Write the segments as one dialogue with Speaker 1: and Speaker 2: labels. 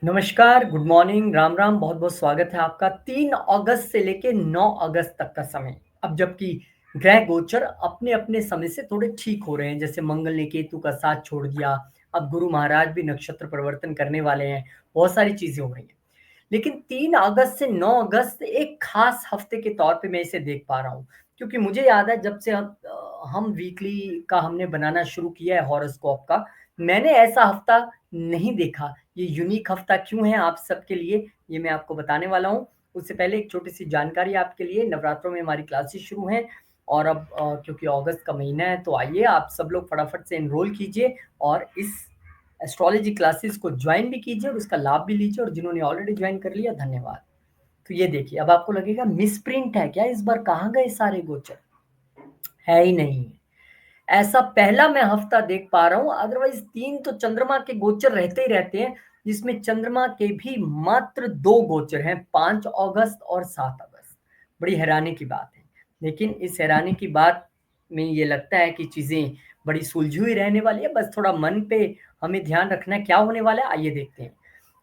Speaker 1: नमस्कार, good morning, Ram Ram, बहुत-बहुत स्वागत है आपका 3 अगस्त से लेके 9 अगस्त तक का समय। अब जबकि ग्रह गोचर अपने-अपने समय से थोड़े ठीक हो रहे हैं, जैसे मंगल ने केतु का साथ छोड़ दिया, अब गुरु महाराज भी नक्षत्र परिवर्तन करने वाले हैं, बहुत सारी चीज़ें हो रही हैं। लेकिन 3 अगस्त से 9 अगस्त एक खास हफ्ते के तौर पे मैं इसे देख पा रहा हूँ, क्योंकि मुझे याद है जब से हम वीकली का हमने बनाना शुरू किया है हॉरोस्कोप का, मैंने ऐसा हफ्ता नहीं देखा। ये यूनिक हफ्ता क्यों है आप सबके लिए, ये मैं आपको बताने वाला हूँ। उससे पहले एक छोटी-सी जानकारी आपके लिए, नवरात्रों में हमारी क्लासेस शुरू हैं और अब क्योंकि अगस्त का महीना है, तो आइए आप सब लोग फटाफट से एनरोल कीजिए और इस एस्ट्रोलॉजी क्लासेस को जॉइन भी कीजिए और उसका लाभ भी लीजिए और जिन्होंने ऑलरेडी जॉइन कर लिया, धन्यवाद। तो ये देखिए, अब आपको लगेगा मिसप्रिंट है क्या इस बार, कहाँ गए सारे गोचर? है ही नहीं। ऐसा पहला मैं हफ्ता देख पा रहा हूँ, अदरवाइज 3 तो चंद्रमा के गोचर रहते ही रहते हैं, जिसमें चंद्रमा के भी मात्र 2 गोचर हैं, 5 अगस्त और 7 अगस्त। बड़ी हैरानी की बात है। लेकिन इस हैरानी की बात में ये लगता है कि चीज़ें बड़ी सुलझी हुई रहने वाली है, बस थोड़ा मन पे हमें ध्यान रखना है, क्या होने वाला है, आइए देखते हैं।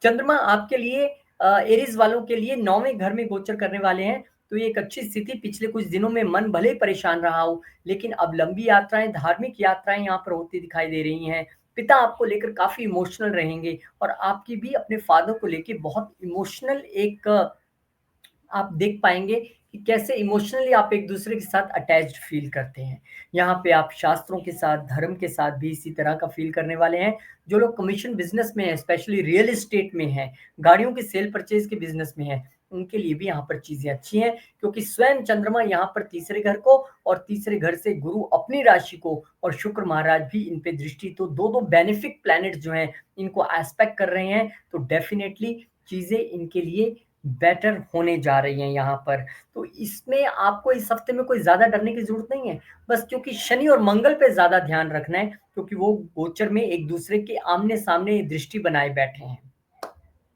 Speaker 1: चंद्रमा आपके लिए एरीज़ वालों के लिए 9वें घर में गोचर करने वाले हैं, तो ये एक अच्छी स्थिति। पिछले कुछ दिनों में मन भले ही परेशान रहा हो, लेकिन अब लंबी यात्राएँ, धार्मिक यात्राएँ यहाँ पर होती दिखाई दे रही हैं। पिता आपको लेकर काफ़ी इमोशनल रहेंगे और आपकी भी अपने फ़ादर को लेके बहुत इमोशनल एक आप देख पाएँगे कि कैसे इमोशनली आप एक-दूसरे के साथ अटैच्ड फ़ील करते हैं। यहाँ पे आप शास्त्रों के साथ, धर्म के साथ भी इसी तरह का फ़ील करने वाले हैं। जो लोग कमीशन बिज़नेस में हैं, स्पेशली रियल एस्टेट में हैं, गाड़ियों के सेल परचेज़ के बिज़नेस में हैं, उनके लिए भी यहाँ पर चीज़ें अच्छी हैं, क्योंकि स्वयं चंद्रमा यहाँ पर तीसरे घर को और तीसरे घर से गुरु अपनी राशि को और शुक्र महाराज भी इन पे दृष्टि, तो 2-2 बेनिफिक प्लैनेट्स जो हैं, इनको एस्पेक्ट कर रहे हैं, तो डेफ़िनेटली चीज़ें इनके लिए बेटर होने जा रही हैं यहाँ पर। तो इसमें आपको इस हफ्ते में कोई ज़्यादा डरने की ज़रूरत नहीं है। बस क्योंकि शनि और मंगल पे ज़्यादा ध्यान रखना है, क्योंकि वो गोचर में एक-दूसरे के आमने-सामने दृष्टि बनाए बैठे हैं।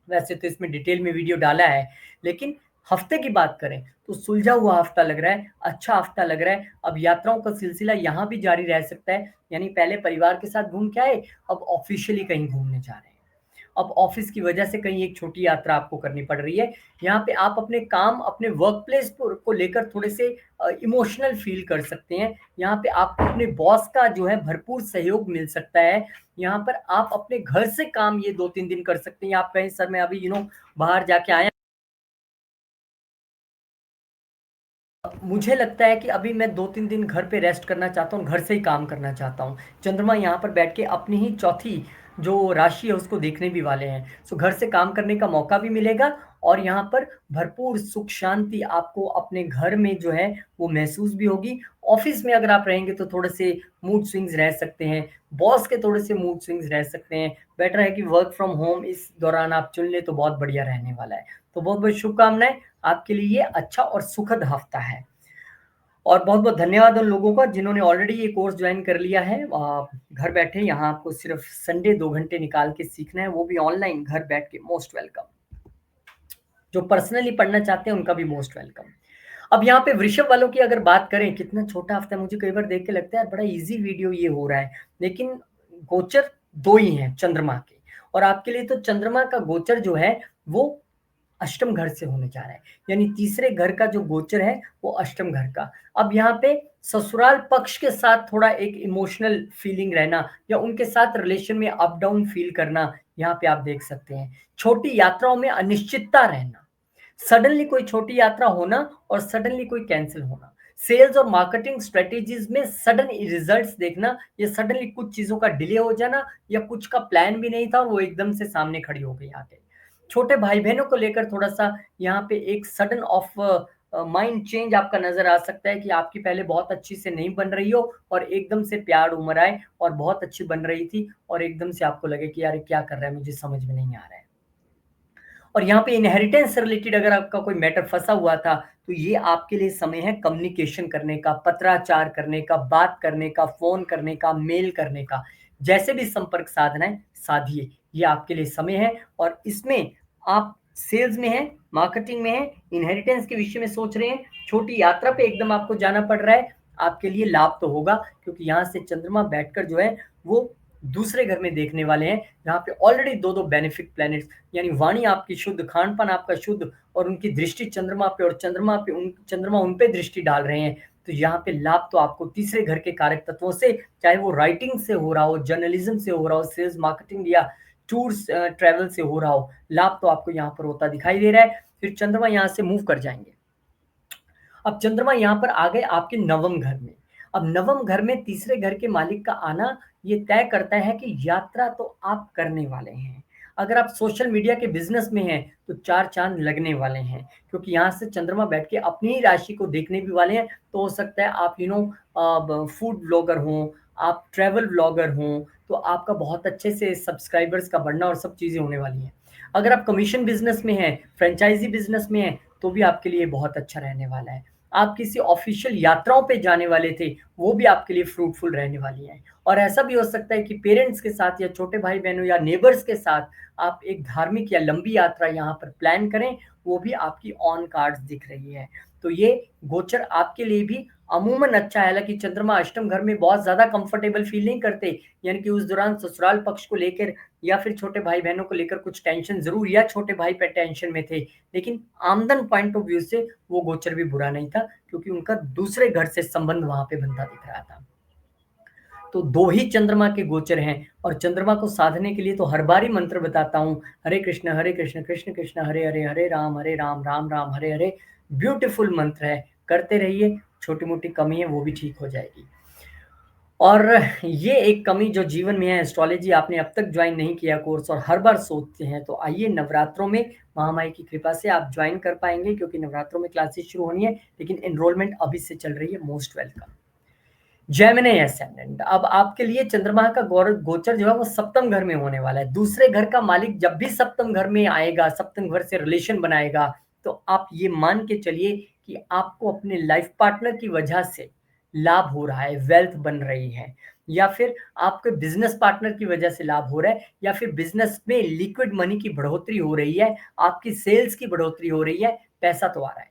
Speaker 1: वैसे तो इसमें डिटेल में वीडियो डाला है, लेकिन हफ्ते की बात करें तो सुलझा हुआ हफ्ता लग रहा है, अच्छा हफ्ता लग रहा है। अब यात्राओं का सिलसिला यहाँ भी जारी रह सकता है, यानी पहले परिवार के साथ घूम के आए, अब ऑफ़िशियली कहीं घूमने जा रहे हैं। अब ऑफ़िस की वजह से कहीं एक छोटी यात्रा आपको करनी पड़ रही है। यहाँ पे आप अपने काम, अपने वर्क प्लेस को लेकर थोड़े से इमोशनल फ़ील कर सकते हैं। यहाँ पे आपको अपने बॉस का जो है भरपूर सहयोग मिल सकता है। यहाँ पर आप अपने घर से काम ये 2-3 दिन कर सकते हैं। आप कहें सर मैं अभी बाहर जाके आया, मुझे लगता है कि अभी मैं 2-3 दिन घर पे रेस्ट करना चाहता हूँ, घर से ही काम करना चाहता हूँ। चंद्रमा यहाँ पर बैठ के अपनी ही चौथी जो राशि है उसको देखने भी वाले हैं। सो घर से काम करने का मौका भी मिलेगा और यहाँ पर भरपूर सुख शांति आपको अपने घर में जो है वो महसूस भी होगी। ऑफ़िस में अगर आप रहेंगे तो थोड़े से मूड स्विंग्स रह सकते हैं, बॉस के थोड़े से मूड स्विंग्स रह सकते हैं। बेटर है कि वर्क फ्रॉम होम इस दौरान आप चुन लें तो बहुत बढ़िया रहने वाला है। तो बहुत-बहुत शुभकामनाएँ, आपके लिए ये अच्छा और सुखद हफ्ता है। और बहुत-बहुत धन्यवाद उन लोगों का जिन्होंने ऑलरेडी ये कोर्स जॉइन कर लिया है। घर बैठे यहाँ आपको सिर्फ़ संडे 2 घंटे निकाल के सीखना है, वो भी ऑनलाइन घर बैठ के, मोस्ट वेलकम। जो पर्सनली पढ़ना चाहते हैं उनका भी मोस्ट वेलकम। अब यहाँ पे वृषभ वालों की अगर बात करें, कितना छोटा हफ्ता है, मुझे कई बार देख के लगता है यार बड़ा ईज़ी वीडियो ये हो रहा है। लेकिन गोचर 2 ही हैं चंद्रमा के और आपके लिए तो चंद्रमा का गोचर जो है वो अष्टम घर से होने जा रहा है। यानी तीसरे घर का जो गोचर है वो अष्टम घर का। अब यहाँ पे ससुराल पक्ष के साथ थोड़ा एक इमोशनल फीलिंग रहना या उनके साथ रिलेशन में अप डाउन फील करना, यहाँ पे आप देख सकते हैं। छोटी यात्राओं में अनिश्चितता रहना, सडनली कोई छोटी यात्रा होना और सडनली कोई कैंसल होना। सेल्स और मार्केटिंग स्ट्रेटेजीज में सडन रिजल्ट्स देखना या सडनली कुछ चीज़ों का डिले हो जाना या कुछ का प्लान भी नहीं था और वो एकदम से सामने खड़ी हो गई आके। छोटे भाई-बहनों को लेकर थोड़ा-सा यहाँ पे एक सडन ऑफ माइंड चेंज आपका नज़र आ सकता है कि आपकी पहले बहुत अच्छी से नहीं बन रही हो और एकदम से प्यार उमड़ आए और बहुत अच्छी बन रही थी और एकदम से आपको लगे कि यार ये क्या कर रहा है, मुझे समझ में नहीं आ रहा है। और यहाँ पे इनहेरिटेंस से रिलेटेड अगर आपका कोई मैटर फँसा हुआ था, तो ये आपके लिए समय है कम्युनिकेशन करने का, पत्राचार करने का, बात करने का, फ़ोन करने का, मेल करने का। जैसे भी संपर्क साधना है, साधिए। ये आपके लिए समय है और इसमें आप सेल्स में हैं, मार्केटिंग में हैं, इनहेरिटेंस के विषय में सोच रहे हैं, छोटी यात्रा पे एकदम आपको जाना पड़ रहा है, आपके लिए लाभ तो होगा क्योंकि यहाँ से चंद्रमा बैठकर जो है वो दूसरे घर में देखने वाले हैं, जहाँ पे ऑलरेडी 2-2 बेनिफिक प्लैनेट्स यानी वाणी आपकी शुद्ध, खान-पान आपका शुद्ध और उनकी दृष्टि चंद्रमा पे और चंद्रमा उन पे दृष्टि डाल रहे हैं। तो यहाँ पे लाभ तो आपको तीसरे घर के कारक तत्वों से, चाहे वो राइटिंग से हो रहा हो, जर्नलिज्म से हो रहा हो, सेल्स मार्केटिंग या टूर्स ट्रैवल से हो रहा हो, लाभ तो आपको यहाँ पर होता दिखाई दे रहा है। फिर चंद्रमा यहाँ से मूव कर जाएँगे। अब चंद्रमा यहाँ पर आ गए आपके नवम घर में। अब नवम घर में तीसरे घर के मालिक का आना ये तय करता है कि यात्रा तो आप करने वाले हैं। अगर आप सोशल मीडिया के बिज़नेस में हैं, तो 4 चाँद लगने वाले हैं, क्योंकि यहाँ से चंद्रमा बैठ के अपनी ही राशि को देखने भी वाले हैं। तो हो सकता है आप ब फूड व्लॉगर हों, आप ट्रैवल व्लॉगर हों, तो आपका बहुत अच्छे से सब्सक्राइबर्स का बढ़ना और सब चीज़ें होने वाली हैं। अगर आप कमीशन बिज़नेस में हैं, फ्रेंचाइज़ी बिज़नेस में हैं, तो भी आपके लिए बहुत अच्छा रहने वाला है। आप किसी ऑफ़िशियल यात्राओं पे जाने वाले थे, वो भी आपके लिए फ्रूटफुल रहने वाली हैं। और ऐसा भी हो सकता है कि पेरेंट्स के साथ या छोटे भाई-बहनों या नेबर्स के साथ आप एक धार्मिक या लंबी यात्रा यहाँ पर प्लान करें, वो भी आपकी ऑन कार्ड्स दिख रही है। तो ये गोचर आपके लिए भी अमूमन अच्छा है, हालाँकि चंद्रमा अष्टम घर में बहुत ज़्यादा कंफर्टेबल फ़ील नहीं करते, यानी कि उस दौरान ससुराल पक्ष को लेकर या फिर छोटे भाई-बहनों को लेकर कुछ टेंशन ज़रूर या छोटे भाई पे टेंशन में थे। लेकिन आमदन पॉइंट ऑफ व्यू से वो गोचर भी बुरा नहीं था, क्योंकि उनका दूसरे घर से संबंध वहाँ पे बनता दिख रहा था। तो 2 ही चंद्रमा के गोचर हैं और चंद्रमा को साधने के लिए तो हर बार ही मंत्र बताता हूँ, हरे कृष्ण, कृष्ण कृष्ण हरे हरे, हरे राम, राम राम हरे हरे। ब्यूटीफुल मंत्र है, करते रहिए, छोटी-मोटी कमी है वो भी ठीक हो जाएगी। और ये एक कमी जो जीवन में है, एस्ट्रोलॉजी आपने अब तक जॉइन नहीं किया कोर्स और हर बार सोचते हैं, तो आइए नवरात्रों में महामाई की कृपा से आप जॉइन कर पाएँगे, क्योंकि नवरात्रों में क्लासेस शुरू होनी है, लेकिन एनरोलमेंट अभी से चल रही है, मोस्ट वेलकम। जेमिनी असेंडेंट, अब आपके लिए चंद्रमा का गोचर जो है वो सप्तम घर में होने वाला है। दूसरे घर का मालिक जब भी सप्तम घर में आएगा, सप्तम घर से रिलेशन बनाएगा, तो आप ये मान के चलिए कि आपको अपने लाइफ पार्टनर की वजह से लाभ हो रहा है, वेल्थ बन रही है, या फिर आपके बिजनेस पार्टनर की वजह से लाभ हो रहा है, या फिर बिजनेस में लिक्विड मनी की बढ़ोतरी हो रही है, आपकी सेल्स की बढ़ोतरी हो रही है, पैसा तो आ रहा है।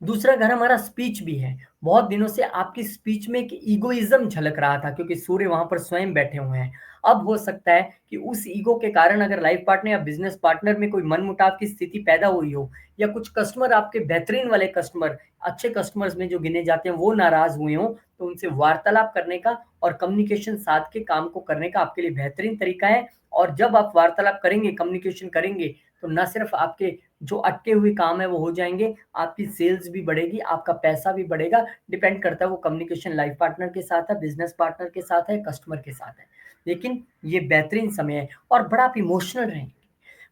Speaker 1: दूसरा घर हमारा स्पीच भी है। बहुत दिनों से आपकी स्पीच में एक ईगोइज़्म झलक रहा था, क्योंकि सूर्य वहाँ पर स्वयं बैठे हुए हैं। अब हो सकता है कि उस ईगो के कारण अगर लाइफ पार्टनर या बिज़नेस पार्टनर में कोई मनमुटाव की स्थिति पैदा हुई हो, या कुछ कस्टमर आपके बेहतरीन वाले कस्टमर, अच्छे कस्टमर्स में जो गिने जाते हैं वो नाराज़ हुए हों, तो उनसे वार्तालाप करने का और कम्युनिकेशन साध के काम को करने का आपके लिए बेहतरीन तरीका है। और जब आप वार्तालाप करेंगे, कम्युनिकेशन करेंगे, तो ना सिर्फ़ आपके जो अटके हुए काम है वो हो जाएँगे, आपकी सेल्स भी बढ़ेगी, आपका पैसा भी बढ़ेगा, डिपेंड करता है वो कम्युनिकेशन लाइफ पार्टनर के साथ है, बिज़नेस पार्टनर के साथ है, कस्टमर के साथ है। लेकिन ये बेहतरीन समय है और बड़ा आप इमोशनल रहेंगे।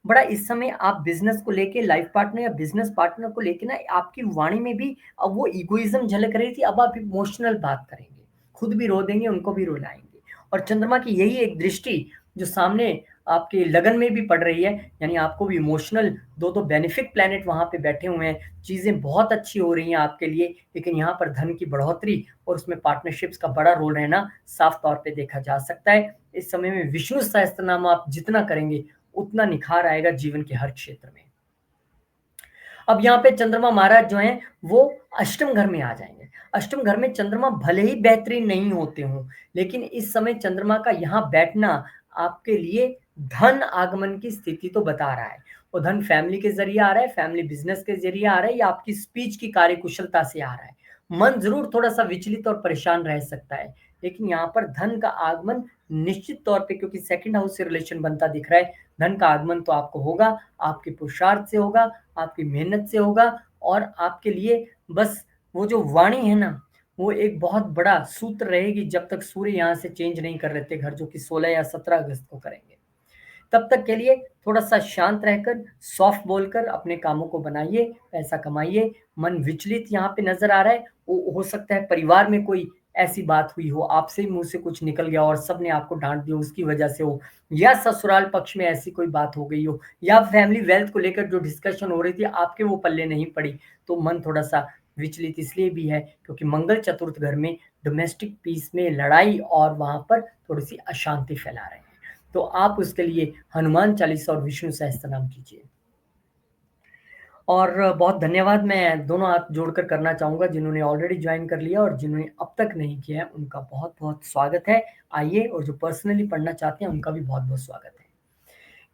Speaker 1: बड़ा इस समय आप बिज़नेस को लेके लाइफ पार्टनर या बिज़नेस पार्टनर को लेके ना आपकी वाणी में भी अब वो इगोइज़्म झलक रही थी, अब आप इमोशनल बात करेंगे। खुद भी रो देंगे, उनको भी रुलाएँगे। और चंद्रमा की यही एक दृष्टि जो सामने आपके लगन में भी पड़ रही है, यानी आपको भी इमोशनल 2-2 बेनिफिक प्लैनेट वहाँ पे बैठे हुए हैं, चीज़ें बहुत अच्छी हो रही हैं आपके लिए, लेकिन यहाँ पर धन की बढ़ोतरी और उसमें पार्टनरशिप्स का बड़ा रोल रहना साफ तौर पे देखा जा सकता है। इस समय में विष्णु सहस्त्रनाम आप जितना करेंगे, उतना निखार आएगा जीवन के हर क्षेत्र में। अब यहाँ पे चंद्रमा महाराज जो हैं, वो अष्टम घर में आ जाएँगे। अष्टम घर में चंद्रमा भले ही बेहतरीन नहीं होते हों, लेकिन इस समय चंद्रमा का यहाँ बैठना आपके लिए धन आगमन की स्थिति तो बता रहा है। वो धन फैमिली के ज़रिए आ रहा है, फैमिली बिज़नेस के ज़रिए आ रहा है, या आपकी स्पीच की कार्यकुशलता से आ रहा है। मन ज़रूर थोड़ा-सा विचलित और परेशान रह सकता है, लेकिन यहाँ पर धन का आगमन निश्चित तौर पे, क्योंकि सेकंड हाउस से रिलेशन बनता दिख रहा है, धन का आगमन तो आपको होगा, आपके पुरुषार्थ से होगा, आपकी मेहनत से होगा, और आपके लिए बस वो जो वाणी है ना, वो एक बहुत बड़ा सूत्र रहेगी जब तक सूर्य यहाँ से चेंज नहीं कर लेते घर, जो कि 16 या 17 अगस्त को करेंगे। तब तक के लिए थोड़ा-सा शांत रहकर, सॉफ्ट बोलकर अपने कामों को बनाइए, पैसा कमाइए। मन विचलित यहाँ पे नज़र आ रहा है, वो हो सकता है परिवार में कोई ऐसी बात हुई हो, आपसे ही मुँह से कुछ निकल गया और सबने आपको डाँट दिया उसकी वजह से हो, या ससुराल पक्ष में ऐसी कोई बात हो गई हो, या फैमिली वेल्थ को लेकर जो डिस्कशन हो रही थी, आपके वो पल्ले नहीं पड़ी, तो मन थोड़ा-सा विचलित इसलिए भी है क्योंकि मंगल चतुर्थ घर में डोमेस्टिक पीस में लड़ाई और वहाँ पर थोड़ी-सी अशांति फैला रहे हैं। तो आप उसके लिए हनुमान चालीसा और विष्णु सहस्त्रनाम कीजिए। और बहुत धन्यवाद मैं दोनों हाथ जोड़कर करना चाहूँगा जिन्होंने ऑलरेडी जॉइन कर लिया और जिन्होंने अब तक नहीं किया है, उनका बहुत-बहुत स्वागत है। आइए और जो पर्सनली पढ़ना चाहते हैं, उनका भी बहुत-बहुत स्वागत है।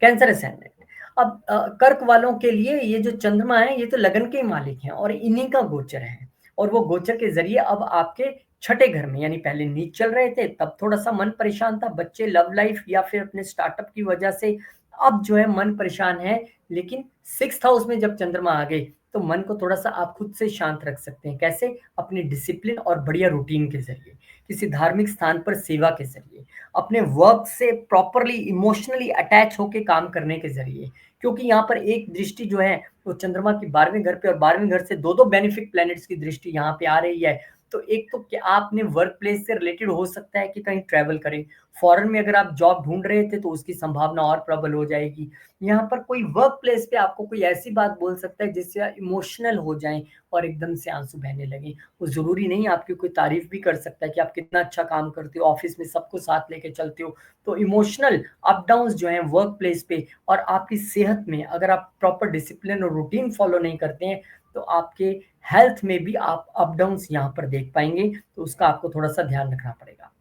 Speaker 1: Cancer ascendant. अब कर्क वालों के लिए ये जो चंद्रमा है, ये तो लगन के ही मालिक हैं और इन्हीं का गोचर है और वो गोचर के ज़रिए अब आपके छठे घर में यानी पहले नीच चल रहे थे, तब थोड़ा-सा मन परेशान था, बच्चे, लव लाइफ या फिर अपने स्टार्टअप की वजह से अब जो है मन परेशान है, लेकिन 6th हाउस में जब चंद्रमा आ गए, तो मन को थोड़ा-सा आप खुद से शांत रख सकते हैं। कैसे? अपनी डिसिप्लिन और बढ़िया रूटीन के ज़रिए, किसी धार्मिक स्थान पर सेवा के ज़रिए, अपने वर्क से प्रॉपरली इमोशनली अटैच होके काम करने के ज़रिए। क्योंकि यहाँ पर एक दृष्टि जो है, वो चंद्रमा की 12वें घर पे और 12वें घर से 2-2 बेनिफिक प्लैनेट्स की दृष्टि यहाँ पे आ रही है। तो एक तो क्या आपने वर्क प्लेस से रिलेटेड हो सकता है कि कहीं ट्रैवल करें। फॉरेन में अगर आप जॉब ढूँढ रहे थे, तो उसकी संभावना और प्रबल हो जाएगी। यहाँ पर कोई वर्क प्लेस पे आपको कोई ऐसी बात बोल सकता है, जिससे आप इमोशनल हो जाएँ और एकदम से आँसू बहने लगें। वो ज़रूरी नहीं आपकी कोई तारीफ़ भी कर सकता है कि आप कितना अच्छा काम करते हो, ऑफ़िस में सबको साथ लेके चलते हो। तो इमोशनल अप डाउन्स जो हैं वर्क प्लेस पे और आपकी सेहत में अगर आप प्रॉपर डिसिप्लिन और रूटीन फ़ॉलो नहीं करते हैं, तो आपके हेल्थ में भी आप अप डाउन्स यहाँ पर देख पाएँगे, तो उसका आपको थोड़ा-सा ध्यान रखना पड़ेगा।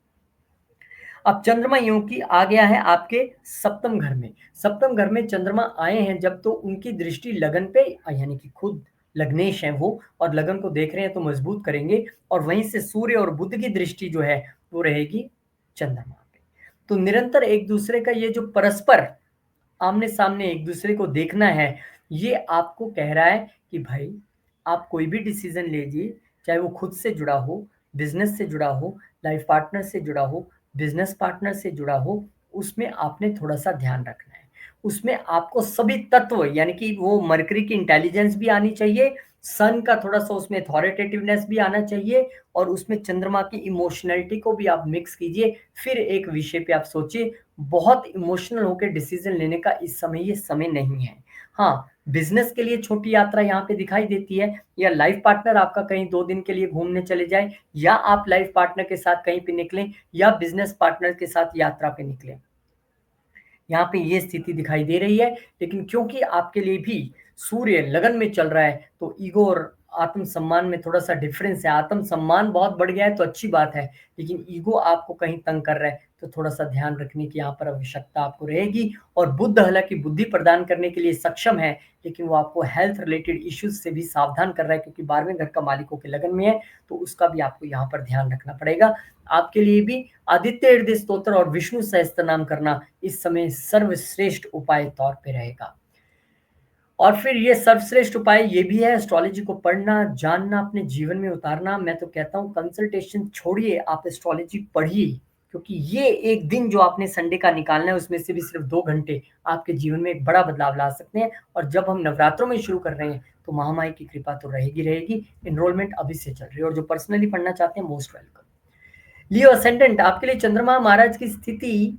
Speaker 1: अब चंद्रमा यूं कि आ गया है आपके सप्तम घर में। सप्तम घर में चंद्रमा आए हैं जब, तो उनकी दृष्टि लगन पे यानी कि खुद लग्नेश हैं वो और लगन को देख रहे हैं तो मजबूत करेंगे और वहीं से सूर्य और बुध की दृष्टि जो है वो रहेगी चंद्रमा पे। तो निरंतर एक दूसरे का ये जो परस्पर आमने-सामने एक दूसरे को देखना है, ये आपको कह रहा है कि भाई आप कोई भी डिसीज़न लीजिए, चाहे वो खुद से जुड़ा हो, बिज़नेस से जुड़ा हो, लाइफ़ पार्टनर से जुड़ा हो, बिज़नेस पार्टनर से जुड़ा हो, उसमें आपने थोड़ा-सा ध्यान रखना है। उसमें आपको सभी तत्व यानी कि वो मरकरी की इंटेलिजेंस भी आनी चाहिए, सन का थोड़ा-सा उसमें अथॉरिटेटिवनेस भी आना चाहिए और उसमें चंद्रमा की इमोशनैलिटी को भी आप मिक्स कीजिए। फिर एक विषय पे आप सोचिए, बहुत इमोशनल होके डिसीज़न लेने का इस समय ये समय नहीं है। हाँ, बिज़नेस के लिए छोटी यात्रा यहाँ पे दिखाई देती है या लाइफ़ पार्टनर आपका कहीं 2 दिन के लिए घूमने चले जाएँ या आप लाइफ़ पार्टनर के साथ कहीं पे निकलें या बिज़नेस पार्टनर के साथ यात्रा पे निकलें। यहाँ पे ये स्थिति दिखाई दे रही है, लेकिन क्योंकि आपके लिए भी सूर्य लगन में चल रहा है, तो ईगो और आत्म-सम्मान में थोड़ा-सा डिफ़रेंस है। आत्म-सम्मान बहुत बढ़ गया है तो अच्छी बात है, लेकिन ईगो आपको कहीं तंग कर रहा है, तो थोड़ा-सा ध्यान रखने की यहाँ पर आवश्यकता आपको रहेगी और बुध हालाँकि बुद्धि प्रदान करने के लिए सक्षम है, लेकिन वो आपको हेल्थ रिलेटेड इश्यूज़ से भी सावधान कर रहा है क्योंकि 12वें घर का मालिक होके लगन में है, तो उसका भी आपको यहाँ पर ध्यान रखना पड़ेगा। आपके लिए भी आदित्य हृदय स्तोत्र और विष्णु सहस्त्रनाम करना इस समय सर्वश्रेष्ठ उपाय तौर पे रहेगा। और फिर ये सर्वश्रेष्ठ उपाय ये भी है एस्ट्रोलॉजी को पढ़ना, जानना, अपने जीवन में उतारना। मैं तो कहता हूँ कंसल्टेशन छोड़िए, आप एस्ट्रोलॉजी पढ़िए क्योंकि ये एक दिन जो आपने संडे का निकालना है उसमें से भी सिर्फ 2 घंटे आपके जीवन में एक बड़ा बदलाव ला सकते हैं और जब हम नवरात्रों में शुरू कर रहे हैं, तो महामाई की कृपा तो रहेगी, रहेगी। एनरोलमेंट अभी से चल रही है और जो पर्सनली पढ़ना चाहते हैं मोस्ट वेलकम। लियो असेंडेंट आपके लिए चंद्रमा महाराज की स्थिति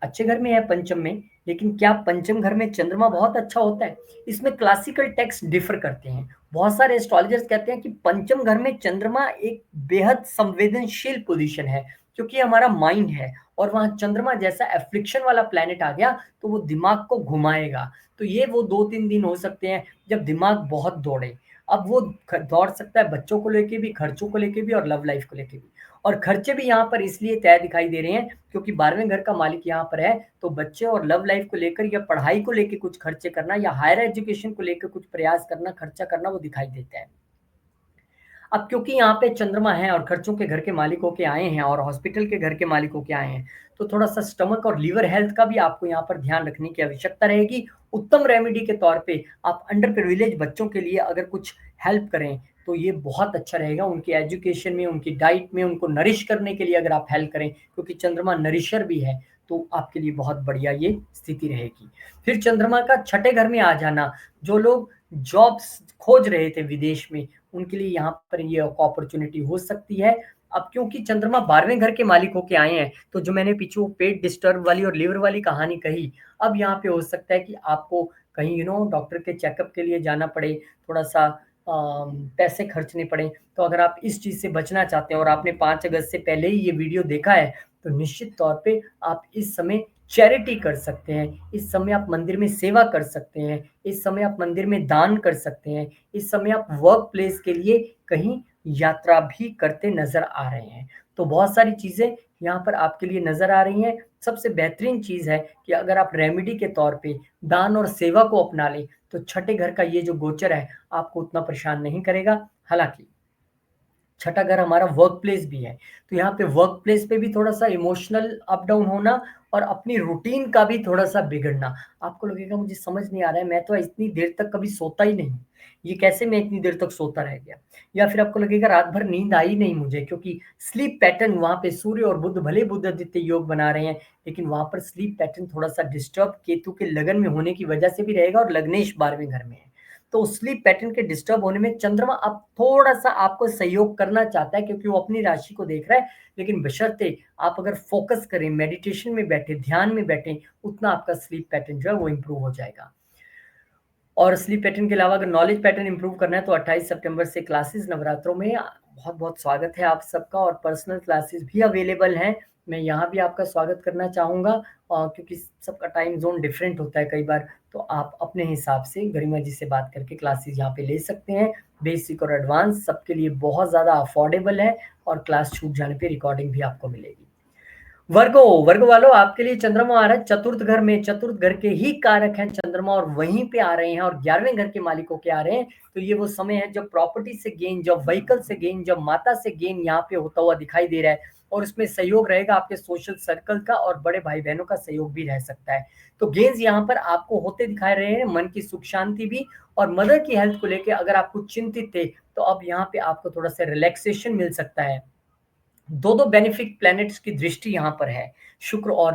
Speaker 1: अच्छे घर में है पंचम में, लेकिन क्या पंचम घर में चंद्रमा बहुत अच्छा होता है? इसमें क्लासिकल टेक्स्ट डिफर करते हैं। बहुत सारे एस्ट्रोलॉजर्स कहते हैं कि पंचम घर में चंद्रमा एक बेहद संवेदनशील पोजीशन है, क्योंकि हमारा माइंड है और वहाँ चंद्रमा जैसा एफ्लिक्शन वाला प्लैनेट आ गया, तो वो दिमाग को घुमाएगा। तो ये वो 2-3 दिन हो सकते हैं जब दिमाग बहुत दौड़े। अब वो दौड़ सकता है बच्चों को लेके भी, खर्चों को लेके भी और लव लाइफ को लेके भी। और खर्चे भी यहाँ पर इसलिए तय दिखाई दे रहे हैं क्योंकि 12वें घर का मालिक यहाँ पर है, तो बच्चे और लव लाइफ को लेकर या पढ़ाई को लेके कुछ खर्चे करना या हायर एजुकेशन को लेकर कुछ प्रयास करना, खर्चा करना वो दिखाई देता है। अब क्योंकि यहाँ पे चंद्रमा है और खर्चों के घर के मालिक होके आए हैं और हॉस्पिटल के घर के मालिक होके आए हैं, तो थोड़ा-सा स्टमक और लीवर हेल्थ का भी आपको यहाँ पर ध्यान रखने की आवश्यकता रहेगी। उत्तम रेमेडी के तौर पे आप अंडर प्रिविलेज बच्चों के लिए अगर कुछ हेल्प करें, तो ये बहुत अच्छा रहेगा। उनकी एजुकेशन में, उनकी डाइट में, उनको नरिश करने के लिए अगर आप हेल्प करें, क्योंकि चंद्रमा नरिशर भी है, तो आपके लिए बहुत बढ़िया ये स्थिति रहेगी। फिर चंद्रमा का छठे घर में आ जाना, जो लोग जॉब्स खोज रहे थे विदेश में, उनके लिए यहाँ पर ये अपॉर्चुनिटी हो सकती है। अब क्योंकि चंद्रमा 12वें घर के मालिक होके आए हैं, तो जो मैंने पीछे वो पेट डिस्टर्ब वाली और लिवर वाली कहानी कही, अब यहाँ पे हो सकता है कि आपको कहीं डॉक्टर के चेकअप के लिए जाना पड़े, थोड़ा-सा पैसे खर्चने पड़े। तो अगर आप इस चीज़ से बचना चाहते हैं और आपने 5 अगस्त से पहले ही ये वीडियो देखा है, तो निश्चित तौर पे आप इस समय चैरिटी कर सकते हैं, इस समय आप मंदिर में सेवा कर सकते हैं, इस समय आप मंदिर में दान कर सकते हैं, इस समय आप वर्क प्लेस के लिए कहीं यात्रा भी करते नज़र आ रहे हैं। तो बहुत सारी चीज़ें यहाँ पर आपके लिए नज़र आ रही हैं। सबसे बेहतरीन चीज़ है कि अगर आप रेमेडी के तौर पे दान और सेवा को अपना लें, तो छठे घर का ये जो गोचर है, आपको उतना परेशान नहीं करेगा। हालाँकि छठा घर हमारा वर्क प्लेस भी है, तो यहाँ पे वर्क प्लेस पे भी थोड़ा-सा इमोशनल अप डाउन होना और अपनी रूटीन का भी थोड़ा-सा बिगड़ना। आपको लगेगा मुझे समझ नहीं आ रहा है, मैं तो इतनी देर तक कभी सोता ही नहीं, ये कैसे मैं इतनी देर तक सोता रह गया? या फिर आपको लगेगा रात भर नींद आई नहीं मुझे क्योंकि स्लीप पैटर्न वहाँ पे सूर्य और बुध भले बुध आदित्य योग बना रहे हैं, लेकिन वहाँ पर स्लीप पैटर्न थोड़ा-सा डिस्टर्ब केतु के लगन में होने की वजह से भी रहेगा और लग्नेश 12वें घर में है। तो स्लीप पैटर्न के डिस्टर्ब होने में चंद्रमा अब थोड़ा-सा आपको सहयोग करना चाहता है क्योंकि वो अपनी राशि को देख रहा है, लेकिन बशर्ते आप अगर फ़ोकस करें, मेडिटेशन में बैठे, ध्यान में बैठें, उतना आपका स्लीप पैटर्न जो है वो इम्प्रूव हो जाएगा। और स्लीप पैटर्न के अलावा अगर नॉलेज पैटर्न इंप्रूव करना है तो 28 सितंबर से क्लासेस नवरात्रों में बहुत-बहुत स्वागत है आप सबका और पर्सनल क्लासेस भी अवेलेबल हैं। मैं यहाँ भी आपका स्वागत करना चाहूँगा क्योंकि सबका टाइम ज़ोन डिफरेंट होता है कई बार, तो आप अपने हिसाब से गरिमा जी से बात करके क्लासेस यहाँ पे ले सकते हैं। बेसिक और एडवांस सबके लिए बहुत ज़्यादा अफोर्डेबल है और क्लास छूट जाने पे रिकॉर्डिंग भी आपको मिलेगी। वर्ग वालों आपके लिए चंद्रमा आ रहा है चतुर्थ घर में, चतुर्थ घर के ही कारक हैं चंद्रमा और वहीं पे आ रहे हैं और 11वें घर के मालिकों के आ रहे हैं। तो ये वो समय है जब प्रॉपर्टी से गेन, जब व्हीकल से गेन, जब माता से गेन यहाँ पे होता हुआ दिखाई दे रहा है और उसमें सहयोग रहेगा आपके सोशल सर्कल का और बड़े भाई बहनों का सहयोग भी रह सकता है। तो गेन्स यहाँ पर आपको होते दिखाई रहे हैं, मन की सुख शांति भी और मदर की हेल्थ को लेके अगर आप कुछ चिंतित थे, तो अब यहाँ पे आपको थोड़ा सा रिलैक्सेशन मिल सकता है। दो-दो बेनिफिक प्लैनेट्स की दृष्टि यहाँ पर है, शुक्र और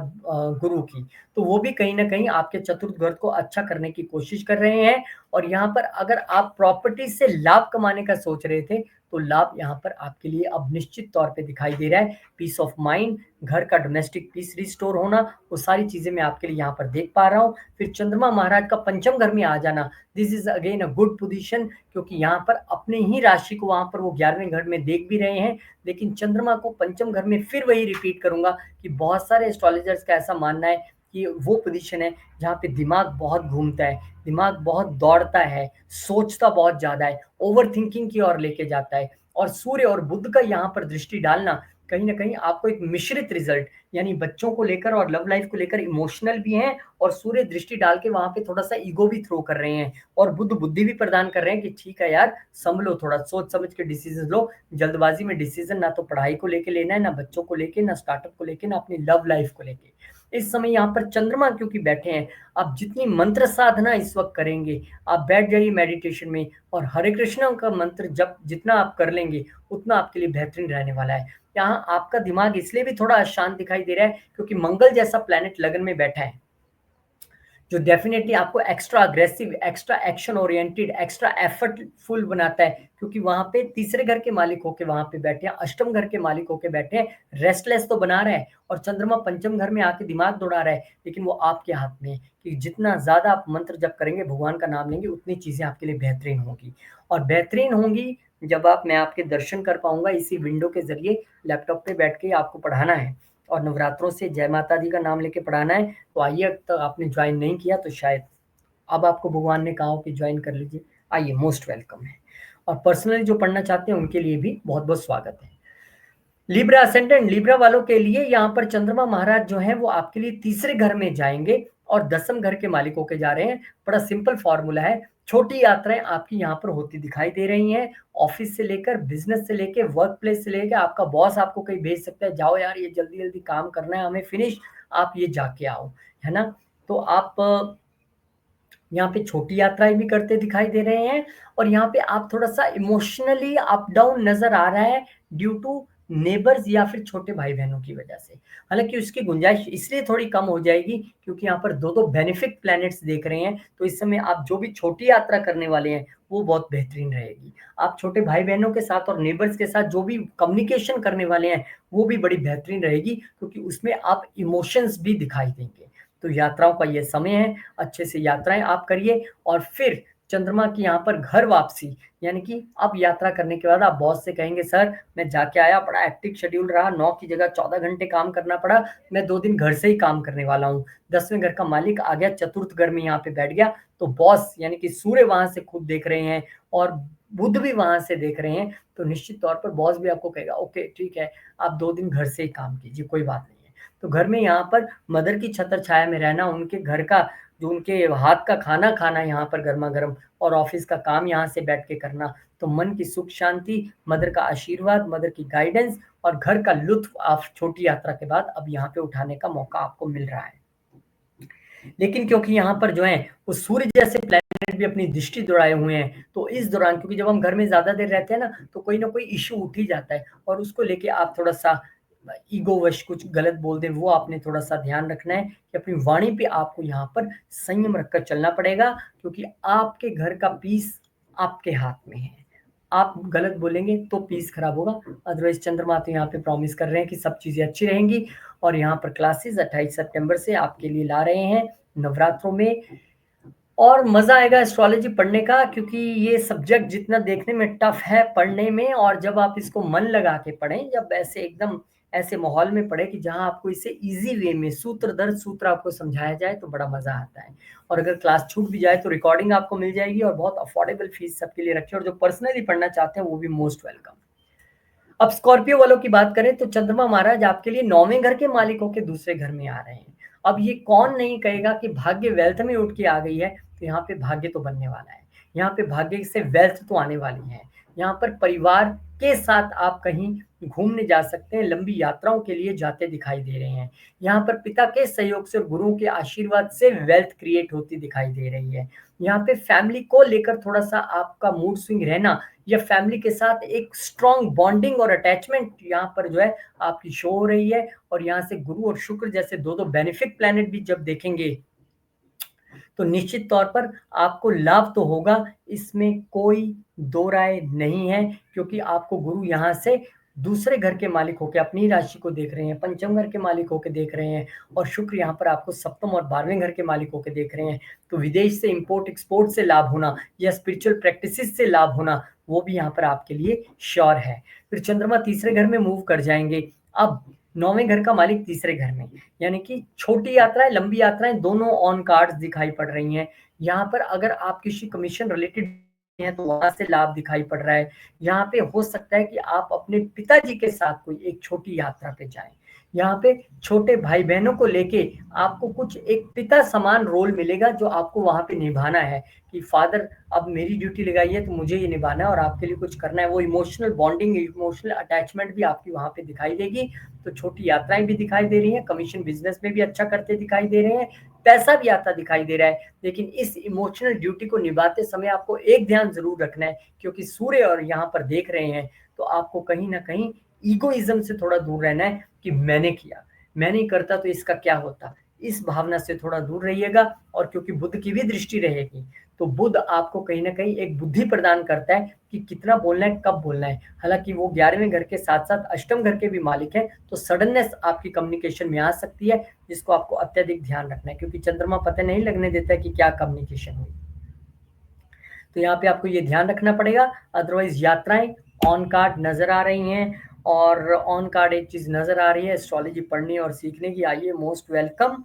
Speaker 1: गुरु की। तो वो भी कहीं न कहीं आपके चतुर्थ घर को अच्छा करने की कोशिश कर रहे हैं और यहाँ पर अगर आप प्रॉपर्टी से लाभ कमाने का सोच रहे थे, तो लाभ यहाँ पर आपके लिए अब निश्चित तौर पे दिखाई दे रहा है। पीस ऑफ माइंड, घर का डोमेस्टिक पीस रिस्टोर होना, वो सारी चीज़ें मैं आपके लिए यहाँ पर देख पा रहा हूँ। फिर चंद्रमा महाराज का पंचम घर में आ जाना, this is again a good position क्योंकि यहाँ पर अपने ही राशि को वहाँ पर वो 11वें घर में देख भी रहे हैं लेकिन चंद्रमा को पंचम घर में फिर वही रिपीट करूँगा कि बहुत सारे एस्ट्रोलॉजर्स का ऐसा मानना है कि वो पोजीशन है जहाँ पे दिमाग बहुत घूमता है, दिमाग बहुत दौड़ता है, सोचता बहुत ज़्यादा है, ओवरथिंकिंग की ओर लेके जाता है और सूर्य और बुध का यहाँ पर दृष्टि डालना कहीं न कहीं आपको एक मिश्रित रिज़ल्ट यानी बच्चों को लेकर और लव लाइफ़ को लेकर इमोशनल भी हैं और सूर्य दृष्टि डाल के वहाँ पे थोड़ा-सा ईगो भी थ्रो कर रहे हैं और बुध बुद्धि भी प्रदान कर रहे हैं कि ठीक है यार, सँभलो थोड़ा, सोच समझ के डिसीज़न लो जल्दबाजी में डिसीजन ना तो पढ़ाई को लेके लेना है, ना बच्चों को लेके, ना स्टार्टअप को लेके, ना अपनी लव लाइफ को लेके। इस समय यहाँ पर चंद्रमा क्योंकि बैठे हैं, आप जितनी मंत्र साधना इस वक़्त करेंगे, आप बैठ जाइए मेडिटेशन में और हरे कृष्णा का मंत्र जप जितना आप कर लेंगे, उतना आपके लिए बेहतरीन रहने वाला है। यहाँ आपका दिमाग इसलिए भी थोड़ा अशांत दिखाई दे रहा है क्योंकि मंगल जैसा प्लैनेट लगन में बैठा है। जो डेफ़िनेटली आपको extra aggressive, extra action oriented, extra effortful बनाता है क्योंकि वहाँ पे तीसरे घर के मालिक होके वहाँ पे बैठे हैं, अष्टम घर के मालिक होके बैठे हैं, रेस्टलेस तो बना रहा है और चंद्रमा पंचम घर में आके दिमाग दौड़ा रहा है, लेकिन वो आपके हाथ में है कि जितना ज़्यादा आप मंत्र जप करेंगे, भगवान का नाम लेंगे, उतनी चीज़ें आपके लिए बेहतरीन होंगी और बेहतरीन होंगी जब मैं आपके दर्शन कर पाऊँगा इसी विंडो के ज़रिए लैपटॉप पे बैठ के आपको पढ़ाना है और नवरात्रों से जय माता दी का नाम लेके पढ़ाना है, तो आइए अब तक आपने जॉइन नहीं किया तो शायद अब आपको भगवान ने कहा हो कि जॉइन कर लीजिए, आइए मोस्ट वेलकम है। और पर्सनली जो पढ़ना चाहते हैं उनके लिए भी बहुत-बहुत स्वागत है। लिब्रा असेंडेंट लिब्रा वालों के लिए यहाँ पर चंद्रमा महाराज जो हैं वो आपके लिए तीसरे घर में जाएँगे और दसम घर के मालिक होके जा रहे हैं। बड़ा सिंपल फ़ॉर्मूला है, छोटी यात्राएँ आपकी यहाँ पर होती दिखाई दे रही हैं। ऑफ़िस से लेकर, बिज़नेस से लेके, वर्क प्लेस से लेके आपका बॉस आपको कहीं भेज सकता है, जाओ यार ये जल्दी-जल्दी काम करना है हमें फिनिश, आप ये जाके आओ, है ना? तो आप यहाँ पे छोटी यात्राएँ भी करते दिखाई दे रहे हैं और यहाँ पे आप थोड़ा-सा इमोशनली अप डाउन नज़र आ रहा है ड्यू टू नेबर्स या फिर छोटे भाई-बहनों की वजह से। हालाँकि उसकी गुंजाइश इसलिए थोड़ी कम हो जाएगी क्योंकि यहाँ पर 2-2 बेनिफिक प्लैनेट्स देख रहे हैं, तो इस समय आप जो भी छोटी यात्रा करने वाले हैं, वो बहुत बेहतरीन रहेगी। आप छोटे भाई-बहनों के साथ और नेबर्स के साथ जो भी कम्युनिकेशन करने वाले हैं, वो भी बड़ी बेहतरीन रहेगी क्योंकि उसमें आप इमोशंस भी दिखाई देंगे। तो यात्राओं का ये समय है, अच्छे से यात्राएँ आप करिए और फिर चंद्रमा की यहाँ पर घर वापसी, यानी कि अब यात्रा करने के बाद आप बॉस से कहेंगे, सर मैं जाके आया, बड़ा हेक्टिक शेड्यूल रहा, 9 की जगह 14 घंटे काम करना पड़ा, मैं 2 दिन घर से ही काम करने वाला हूँ। 10वें घर का मालिक आ गया, चतुर्थ घर में यहाँ पे बैठ गया, तो बॉस यानी कि सूर्य वहाँ से खुद देख रहे हैं और बुध भी वहाँ से देख रहे हैं, तो निश्चित तौर पर बॉस भी आपको कहेगा, ओके ठीक है, आप 2 दिन घर से ही काम कीजिए, कोई बात नहीं है। तो घर में यहाँ पर मदर की छत्र छाया में रहना, उनके घर का जो उनके हाथ का खाना खाना यहाँ पर गरमा-गरम और ऑफ़िस का काम यहाँ से बैठ के करना, तो मन की सुख शांति, मदर का आशीर्वाद, मदर की गाइडेंस और घर का लुत्फ़ आप छोटी यात्रा के बाद अब यहाँ पे उठाने का मौका आपको मिल रहा है। लेकिन क्योंकि यहाँ पर जो है वो सूर्य जैसे प्लैनेट भी अपनी दृष्टि दौड़ाए हुए हैं, तो इस दौरान क्योंकि जब हम घर में ज़्यादा देर रहते हैं ना, तो कोई ना कोई इश्यू उठ ही जाता है और उसको लेके आप थोड़ा-सा ईगोवश कुछ गलत बोल दें, वो आपने थोड़ा-सा ध्यान रखना है कि अपनी वाणी पे आपको यहाँ पर संयम रखकर चलना पड़ेगा, क्योंकि आपके घर का पीस आपके हाथ में है। आप गलत बोलेंगे तो पीस खराब होगा, अदरवाइज़ चंद्रमा तो यहाँ पे प्रॉमिस कर रहे हैं कि सब चीज़ें अच्छी रहेंगी और यहाँ पर क्लासेस 28 सितंबर से आपके लिए ला रहे हैं नवरात्रों में और मज़ा आएगा एस्ट्रोलॉजी पढ़ने का, क्योंकि ये सब्जेक्ट जितना देखने में टफ है पढ़ने में और जब आप इसको मन लगा के पढ़ें, जब ऐसे एकदम ऐसे माहौल में पढ़ें कि जहाँ आपको इसे ईज़ी वे में सूत्र दर सूत्र आपको समझाया जाए तो बड़ा मज़ा आता है। और अगर क्लास छूट भी जाए तो रिकॉर्डिंग आपको मिल जाएगी और बहुत अफोर्डेबल फीस सबके लिए रखी है और जो पर्सनली पढ़ना चाहते हैं वो भी मोस्ट वेलकम। अब स्कॉर्पियो वालों की बात करें तो चंद्रमा महाराज आपके लिए 9वें घर के मालिक होके दूसरे घर में आ रहे हैं। अब ये कौन नहीं कहेगा कि भाग्य वेल्थ में उठ के आ गई है, तो यहाँ पे भाग्य तो बनने वाला है। यहाँ पे भाग्य से वेल्थ तो आने वाली है। यहाँ पर परिवार के साथ आप कहीं घूमने जा सकते हैं, लंबी यात्राओं के लिए जाते दिखाई दे रहे हैं। यहाँ पर पिता के सहयोग से और गुरुओं के आशीर्वाद से वेल्थ क्रिएट होती दिखाई दे रही है। यहाँ पे फैमिली को लेकर थोड़ा-सा आपका मूड स्विंग रहना या फैमिली के साथ एक स्ट्रॉन्ग बॉन्डिंग और अटैचमेंट यहाँ पर जो है आपकी शो हो रही है और यहाँ से गुरु और शुक्र जैसे 2-2 बेनिफिक प्लैनेट भी जब देखेंगे, तो निश्चित तौर पर आपको लाभ तो होगा, इसमें कोई दो राय नहीं है, क्योंकि आपको गुरु यहाँ से दूसरे घर के मालिक होके अपनी ही राशि को देख रहे हैं, पंचम घर के मालिक होके देख रहे हैं और शुक्र यहाँ पर आपको सप्तम और 12वें घर के मालिक होके देख रहे हैं। तो विदेश से इम्पोर्ट एक्सपोर्ट से लाभ होना या स्पिरिचुअल प्रैक्टिसेस से लाभ होना, वो भी यहाँ पर आपके लिए श्योर है। फिर चंद्रमा तीसरे घर में मूव कर जाएँगे। अब 9वें घर का मालिक तीसरे घर में, यानी कि छोटी यात्राएँ, लंबी यात्राएँ दोनों ऑन कार्ड्स दिखाई पड़ रही हैं। यहाँ पर अगर आप किसी कमीशन रिलेटेड हैं तो वहाँ से लाभ दिखाई पड़ रहा है। यहाँ पे हो सकता है कि आप अपने पिताजी के साथ कोई एक छोटी यात्रा पे जाएँ। यहाँ पे छोटे भाई-बहनों को लेके आपको कुछ एक पिता समान रोल मिलेगा जो आपको वहाँ पे निभाना है कि फादर अब मेरी ड्यूटी लगाई है तो मुझे ये निभाना है और आपके लिए कुछ करना है। वो इमोशनल बॉन्डिंग, इमोशनल अटैचमेंट भी आपकी वहाँ पे दिखाई देगी। तो छोटी यात्राएँ भी दिखाई दे रही हैं, कमीशन बिज़नेस में भी अच्छा करते दिखाई दे रहे हैं, पैसा भी आता दिखाई दे रहा है। लेकिन इस इमोशनल ड्यूटी को निभाते समय आपको एक ध्यान ज़रूर रखना है, क्योंकि सूर्य और यहाँ पर देख रहे हैं, तो आपको कहीं न कहीं ईगोइज़्म से थोड़ा दूर रहना है कि मैंने किया, मैं नहीं करता तो इसका क्या होता? इस भावना से थोड़ा दूर रहिएगा और क्योंकि बुध की भी दृष्टि रहेगी, तो बुध आपको कहीं न कहीं एक बुद्धि प्रदान करता है कि कितना बोलना है, कब बोलना है। हालाँकि वो 11वें घर के साथ-साथ अष्टम घर के भी मालिक हैं, तो सडननेस आपकी कम्युनिकेशन में आ सकती है, जिसको आपको अत्यधिक ध्यान रखना है, क्योंकि चंद्रमा पता नहीं लगने देता है कि क्या कम्युनिकेशन हुई। तो यहाँ पे आपको ये ध्यान रखना पड़ेगा, अदरवाइज़ यात्राएँ ऑन कार्ड नज़र आ रही हैं और ऑन कार्ड एक चीज़ नज़र आ रही है एस्ट्रोलॉजी पढ़ने और सीखने की, आइए मोस्ट वेलकम।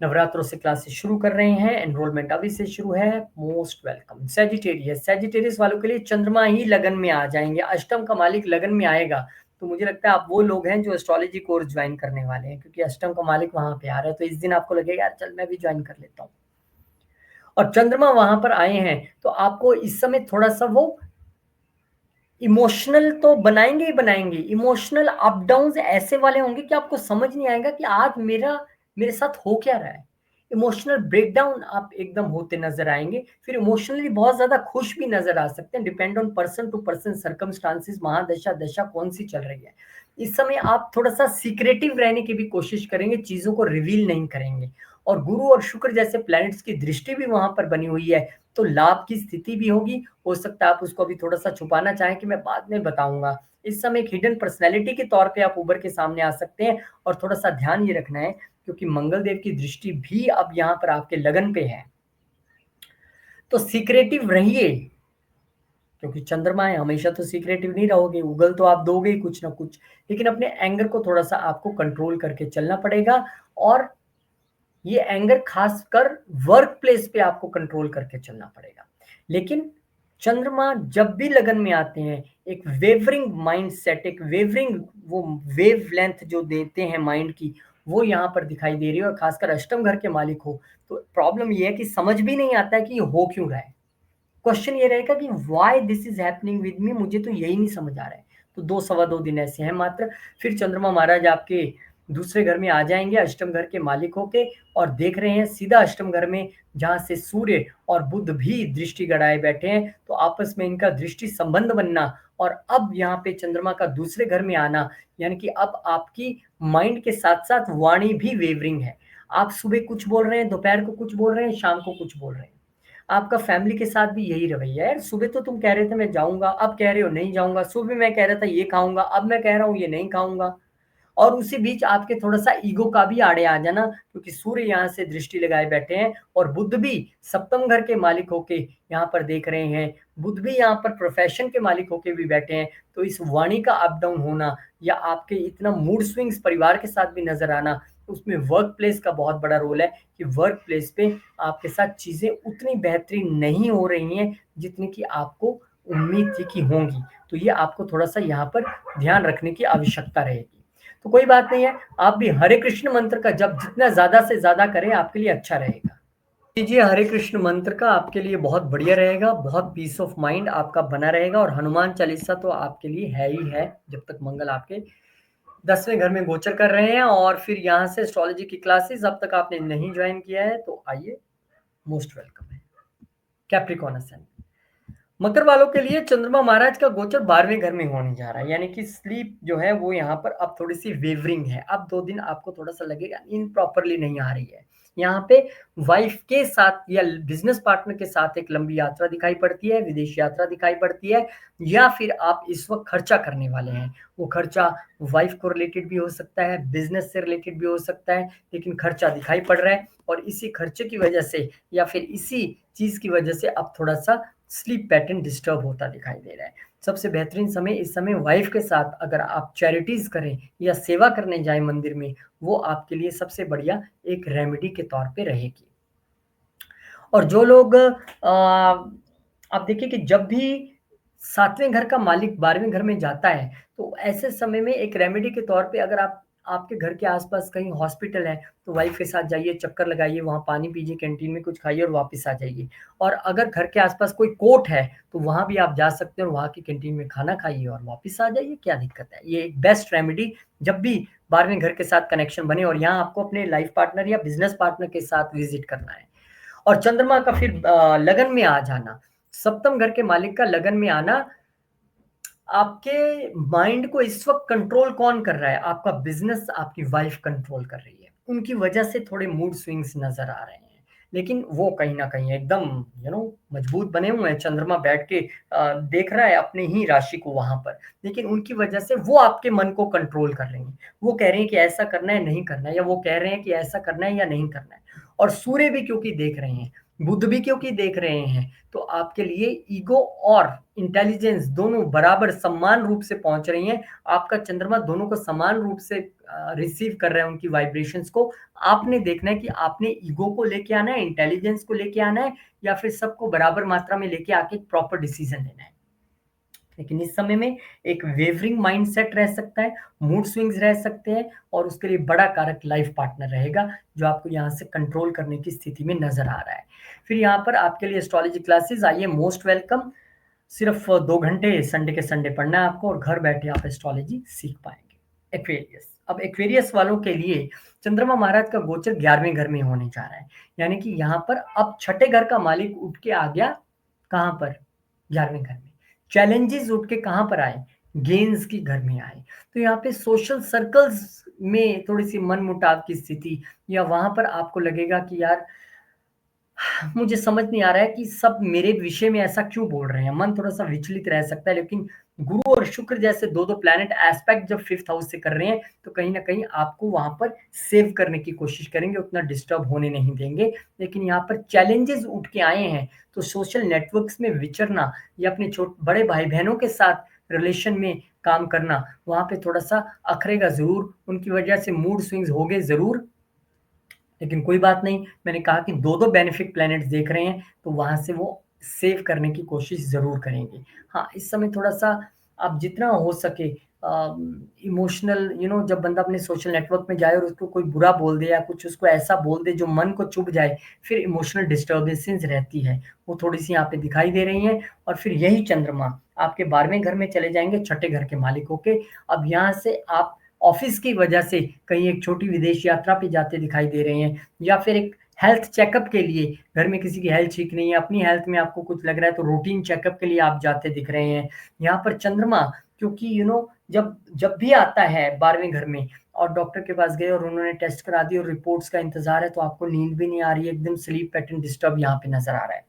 Speaker 1: नवरात्रों से क्लासेस शुरू कर रहे हैं, एनरोलमेंट अभी से शुरू है, मोस्ट वेलकम। सैजिटेरियस, सैजिटेरियस वालों के लिए चंद्रमा ही लगन में आ जाएँगे, अष्टम का मालिक लगन में आएगा, तो मुझे लगता है आप वो लोग हैं जो एस्ट्रोलॉजी कोर्स जॉइन करने वाले हैं, क्योंकि अष्टम का मालिक वहाँ पे आ रहा है, तो इस दिन आपको लगेगा यार चल मैं भी जॉइन कर लेता हूँ। और चंद्रमा वहाँ पर आए हैं, तो आपको इस समय थोड़ा-सा वो इमोशनल तो बनाएँगे ही बनाएँगे, इमोशनल अप डाउन्स ऐसे वाले होंगे कि आपको समझ नहीं आएगा कि आज मेरे साथ हो क्या रहा है। इमोशनल ब्रेकडाउन आप एकदम होते नज़र आएँगे, फिर इमोशनली बहुत ज़्यादा खुश भी नज़र आ सकते हैं, depend on person to person circumstances, महादशा, दशा कौन-सी चल रही है। इस समय आप थोड़ा-सा सीक्रेटिव रहने की भी कोशिश करेंगे, चीज़ों को रिवील नहीं करेंगे और गुरु और शुक्र जैसे प्लैनेट्स की दृष्टि भी वहाँ पर बनी हुई है, तो लाभ की स्थिति भी होगी। हो सकता है आप उसको अभी थोड़ा-सा छुपाना चाहें कि मैं बाद में बताऊँगा। इस समय एक हिडन पर्सनैलिटी के तौर पे आप उभर के सामने आ सकते हैं और थोड़ा-सा ध्यान ये रखना है, क्योंकि मंगल देव की दृष्टि भी अब यहाँ पर आपके लगन पे है। तो सीक्रेटिव रहिए, क्योंकि चंद्रमा है, हमेशा तो सीक्रेटिव नहीं रहोगे, उगल तो आप दोगे ही कुछ ना कुछ, लेकिन अपने एंगर को थोड़ा-सा आपको कंट्रोल करके चलना पड़ेगा। और ये एंगर खासकर वर्क प्लेस पे आपको कंट्रोल करके चलना पड़ेगा। लेकिन चंद्रमा जब भी लगन में आते हैं, एक वेवरिंग माइंडसेट, एक वेवरिंग वो वेवलेंथ जो देते हैं माइंड की, वो यहाँ पर दिखाई दे रही है। और खासकर अष्टम घर के मालिक हो, तो प्रॉब्लम ये है कि समझ भी नहीं आता है कि ये हो क्यों रहा है। क्वेश्चन ये रहेगा कि why this is happening with me, मुझे तो यही नहीं समझ आ रहा है। तो 2 सवा 2 दिन ऐसे हैं मात्र, फिर चंद्रमा महाराज आपके दूसरे घर में आ जाएंगे अष्टम घर के मालिक होके, और देख रहे हैं सीधा अष्टम घर में, जहां से सूर्य और बुध भी दृष्टि गड़ाए बैठे हैं। तो आपस में इनका दृष्टि संबंध बनना, और अब यहाँ पे चंद्रमा का दूसरे घर में आना, यानी कि अब आपकी माइंड के साथ साथ वाणी भी वेवरिंग है। आप सुबह कुछ बोल रहे हैं, दोपहर को कुछ बोल रहे हैं, शाम को कुछ बोल रहे हैं। आपका फैमिली के साथ भी यही रवैया है। सुबह तो तुम कह रहे थे मैं जाऊँगा, अब कह रहे हो नहीं जाऊँगा। सुबह मैं कह रहा था ये खाऊँगा, अब मैं कह रहा हूँ ये नहीं खाऊँगा। और उसी बीच आपके थोड़ा-सा ईगो का भी आड़े आ जाना, क्योंकि सूर्य यहाँ से दृष्टि लगाए बैठे हैं और बुध भी सप्तम घर के मालिक होके यहाँ पर देख रहे हैं। बुध भी यहाँ पर प्रोफेशन के मालिक होके भी बैठे हैं। तो इस वाणी का अप डाउन होना, या आपके इतना मूड स्विंग्स परिवार के साथ भी नज़र आना, उसमें वर्क प्लेस का बहुत बड़ा रोल है कि वर्क प्लेस पे आपके साथ चीज़ें उतनी बेहतरीन नहीं हो रही हैं, जितनी कि आपको उम्मीद थी कि होंगी। तो ये आपको थोड़ा-सा यहाँ पर ध्यान रखने की आवश्यकता रहेगी। तो कोई बात नहीं है, आप भी हरे कृष्ण मंत्र का जप जितना ज़्यादा से ज़्यादा करें, आपके लिए अच्छा रहेगा। कीजिए हरे कृष्ण मंत्र का, आपके लिए बहुत बढ़िया रहेगा, बहुत पीस ऑफ माइंड आपका बना रहेगा। और हनुमान चालीसा तो आपके लिए है ही है, जब तक मंगल आपके 10वें घर में गोचर कर रहे हैं। और फिर यहाँ से एस्ट्रोलॉजी की क्लासेस अब तक आपने नहीं ज्वाइन किया है, तो आइए, मोस्ट वेलकम है। कैप्रिकॉन असेंडेंट मकर वालों के लिए चंद्रमा महाराज का गोचर 12वें घर में होने जा रहा है, यानी कि स्लीप जो है वो यहाँ पर अब थोड़ी सी वेवरिंग है। अब 2 दिन आपको थोड़ा-सा लगेगा नींद प्रॉपर्ली नहीं आ रही है। यहाँ पे वाइफ के साथ या बिज़नेस पार्टनर के साथ एक लंबी यात्रा दिखाई पड़ती है, विदेश यात्रा दिखाई पड़ती है, या फिर आप इस वक़्त खर्चा करने वाले हैं। वो खर्चा वाइफ को रिलेटेड भी हो सकता है, बिज़नेस से रिलेटेड भी हो सकता है, लेकिन खर्चा दिखाई पड़ रहा है। और इसी खर्चे की वजह से, या फिर इसी चीज़ की वजह से अब थोड़ा-सा स्लीप पैटर्न डिस्टर्ब होता दिखाई दे रहा है। सबसे बेहतरीन समय इस समय वाइफ के साथ अगर आप चैरिटीज़ करें या सेवा करने जाएँ मंदिर में, वो आपके लिए सबसे बढ़िया एक रेमेडी के तौर पे रहेगी। और जो लोग आप देखिए कि जब भी 7वें घर का मालिक 12वें घर में जाता है, तो ऐसे समय में एक रेमेडी के तौर पे अगर आप आपके घर के आस-पास कहीं हॉस्पिटल है, तो वाइफ़ के साथ जाइए, चक्कर लगाइए, वहाँ पानी पीजिए, कैंटीन में कुछ खाइए और वापस आ जाइए। और अगर घर के आस-पास कोई कोर्ट है, तो वहाँ भी आप जा सकते हैं और वहाँ की कैंटीन में खाना खाइए और वापस आ जाइए, क्या दिक्कत है? ये एक बेस्ट रेमेडी जब भी 12वें घर के साथ कनेक्शन बने और यहाँ आपको अपने लाइफ़ पार्टनर या बिज़नेस पार्टनर के साथ विज़िट करना है। और चंद्रमा का फिर लगन में आ जाना, सप्तम घर के मालिक का लगन में आना, आपके माइंड को इस वक़्त कंट्रोल कौन कर रहा है? आपका बिज़नेस आपकी वाइफ़ कंट्रोल कर रही है। उनकी वजह से थोड़े मूड स्विंग्स नज़र आ रहे हैं। लेकिन वो कहीं न कहीं एकदम मजबूत बने हुए हैं। चंद्रमा बैठ के देख रहा है अपनी ही राशि को वहाँ पर। लेकिन उनकी वजह से वो आपके मन को कंट्रोल कर रही हैं। वो कह रहे हैं कि ऐसा करना है, नहीं करना है, या वो कह रहे हैं कि ऐसा करना है या नहीं करना है। और सूर्य भी क्योंकि देख रहे हैं, बुध भी क्योंकि देख रहे हैं, तो आपके लिए ईगो और इंटेलिजेंस दोनों बराबर समान रूप से पहुंच रही हैं। आपका चंद्रमा दोनों को समान रूप से रिसीव कर रहा है, उनकी वाइब्रेशंस को। आपने देखना है कि आपने ईगो को लेके आना है, इंटेलिजेंस को लेके आना है, या फिर सबको बराबर मात्रा में लेके आके एक प्रॉपर डिसीजन लेना है। लेकिन इस समय में एक वेवरिंग माइंडसेट रह सकता है, मूड स्विंग्स रह सकते हैं, और उसके लिए बड़ा कारक लाइफ पार्टनर रहेगा, जो आपको यहाँ से कंट्रोल करने की स्थिति में नज़र आ रहा है। फिर यहाँ पर आपके लिए एस्ट्रोलॉजी क्लासेस आइए, मोस्ट वेलकम। सिर्फ 2 घंटे संडे के संडे पढ़ना है आपको और घर बैठे आप एस्ट्रोलॉजी सीख पाएँगे। एक्वेरियस, अब एक्वेरियस वालों के लिए चंद्रमा महाराज का गोचर 11वें घर में होने जा रहा है। यानी कि यहाँ पर अब छठे घर का मालिक उठ के आ गया, कहाँ पर? 11वें घर में। चैलेंजेस उठ के कहाँ पर आए? गेन्स की घर में आए। तो यहाँ पे सोशल सर्कल्स में थोड़ी-सी मनमुटाव की स्थिति, या वहाँ पर आपको लगेगा कि यार मुझे समझ नहीं आ रहा है कि सब मेरे विषय में ऐसा क्यों बोल रहे हैं। मन थोड़ा-सा विचलित रह सकता है, लेकिन गुरु और शुक्र जैसे 2-2 प्लैनेट एस्पेक्ट जब 5th हाउस से कर रहे हैं, तो कहीं न कहीं आपको वहाँ पर सेव करने की कोशिश करेंगे, उतना डिस्टर्ब होने नहीं देंगे। लेकिन यहाँ पर चैलेंजेज़ उठ के आए हैं, तो सोशल नेटवर्क्स में विचरना या अपने बड़े भाई-बहनों के साथ रिलेशन में काम करना, वहाँ पे थोड़ा-सा अखरेगा ज़रूर, उनकी वजह से मूड स्विंग्स होंगे ज़रूर। लेकिन कोई बात नहीं, मैंने कहा कि 2-2 बेनिफिक प्लैनेट्स देख रहे हैं, तो वहाँ से वो सेव करने की कोशिश ज़रूर करेंगे। हाँ, इस समय थोड़ा-सा आप जितना हो सके इमोशनल जब बंदा अपने सोशल नेटवर्क में जाए और उसको कोई बुरा बोल दे या कुछ उसको ऐसा बोल दे जो मन को चुभ जाए, फिर इमोशनल डिस्टर्बेंसेस रहती है, वो थोड़ी-सी यहाँ पे दिखाई दे रही हैं और फिर यही चंद्रमा आपके 12वें घर में चले जाएँगे, छठे घर के मालिक होके। अब यहाँ से आप ऑफ़िस की वजह से कहीं एक छोटी विदेश यात्रा पे जाते दिखाई दे रहे हैं या फिर एक हेल्थ चेकअप के लिए घर में किसी की हेल्थ ठीक नहीं है, अपनी हेल्थ में आपको कुछ लग रहा है तो रूटीन चेकअप के लिए आप जाते दिख रहे हैं। यहाँ पर चंद्रमा क्योंकि जब जब भी आता है 12वें घर में और डॉक्टर के पास गए और उन्होंने टेस्ट करा दिए और रिपोर्ट्स का इंतज़ार है तो आपको नींद भी नहीं आ रही है, एकदम स्लीप पैटर्न डिस्टर्ब यहाँ पे नज़र आ रहा है।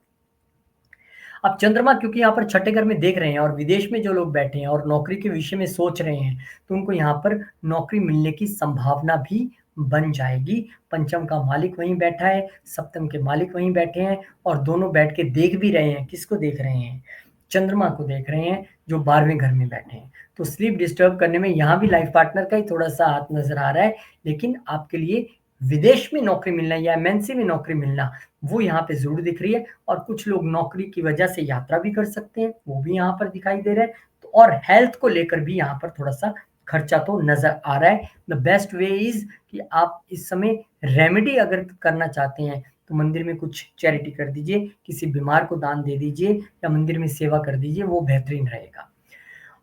Speaker 1: अब चंद्रमा क्योंकि यहाँ पर छठे घर में देख रहे हैं और विदेश में जो लोग बैठे हैं और नौकरी के विषय में सोच रहे हैं, तो उनको यहाँ पर नौकरी मिलने की संभावना भी बन जाएगी। पंचम का मालिक वहीं बैठा है, सप्तम के मालिक वहीं बैठे हैं और दोनों बैठ के देख भी रहे हैं। किसको देख रहे हैं? चंद्रमा को देख रहे हैं, जो 12वें घर में बैठे हैं। तो स्लीप डिस्टर्ब करने में यहाँ भी लाइफ पार्टनर का ही थोड़ा-सा हाथ नज़र आ रहा है, लेकिन आपके लिए विदेश में नौकरी मिलना या एमएनसी में नौकरी मिलना वो यहाँ पे ज़रूर दिख रही है और कुछ लोग नौकरी की वजह से यात्रा भी कर सकते हैं, वो भी यहाँ पर दिखाई दे रहा है। तो और हेल्थ को लेकर भी यहाँ पर थोड़ा-सा खर्चा तो नज़र आ रहा है। द बेस्ट वे इज़ कि आप इस समय रेमेडी अगर करना चाहते हैं, तो मंदिर में कुछ चैरिटी कर दीजिए, किसी बीमार को दान दे दीजिए या मंदिर में सेवा कर दीजिए, वो बेहतरीन रहेगा।